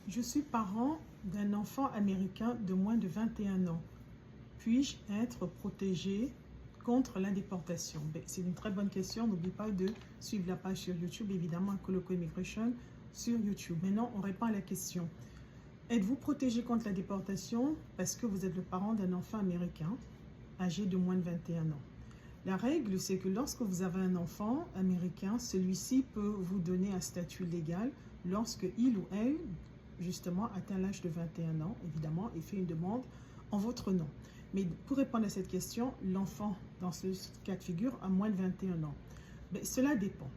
Je suis parent d'un enfant américain de moins de 21 ans. Puis-je être protégé contre la déportation? C'est une très bonne question. N'oublie pas de suivre la page sur YouTube, évidemment, Coloco Immigration sur YouTube. Maintenant, on répond à la question. Êtes-vous protégé contre la déportation parce que vous êtes le parent d'un enfant américain âgé de moins de 21 ans? La règle, c'est que lorsque vous avez un enfant américain, celui-ci peut vous donner un statut légal lorsque il ou elle, justement, atteint l'âge de 21 ans, évidemment, et fait une demande en votre nom. Mais pour répondre à cette question, l'enfant, dans ce cas de figure, a moins de 21 ans. Cela dépend.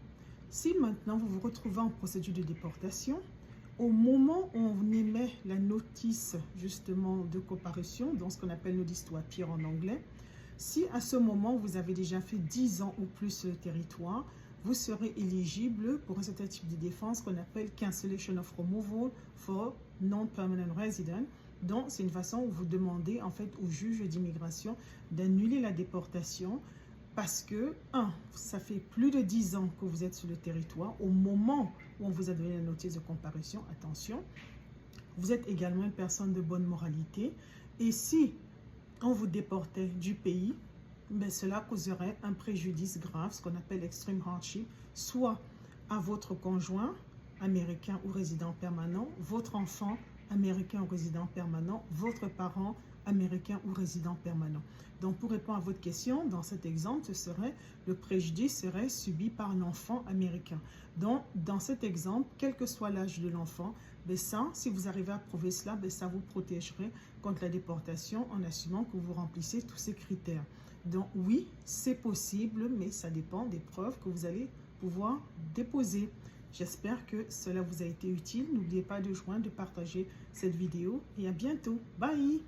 Si maintenant vous vous retrouvez en procédure de déportation, au moment où on émet la notice justement de comparution, dans ce qu'on appelle notice to appear en anglais, si à ce moment vous avez déjà fait 10 ans ou plus sur le territoire, vous serez éligible pour un certain type de défense qu'on appelle cancellation of removal for non-permanent resident. Donc, c'est une façon où vous demandez en fait au juge d'immigration d'annuler la déportation parce que, ça fait plus de 10 ans que vous êtes sur le territoire au moment où on vous a donné la notice de comparution. Attention, vous êtes également une personne de bonne moralité. Et si on vous déportait du pays, cela causerait un préjudice grave, ce qu'on appelle extreme hardship, soit à votre conjoint américain ou résident permanent, votre enfant américain ou résident permanent, votre parent américain ou résident permanent. Donc, pour répondre à votre question, dans cet exemple, le préjudice serait subi par l'enfant américain. Donc, dans cet exemple, quel que soit l'âge de l'enfant, si vous arrivez à prouver cela, ça vous protégerait contre la déportation en assumant que vous remplissez tous ces critères. Donc, oui, c'est possible, mais ça dépend des preuves que vous allez pouvoir déposer. J'espère que cela vous a été utile. N'oubliez pas de joindre, de partager cette vidéo et à bientôt. Bye!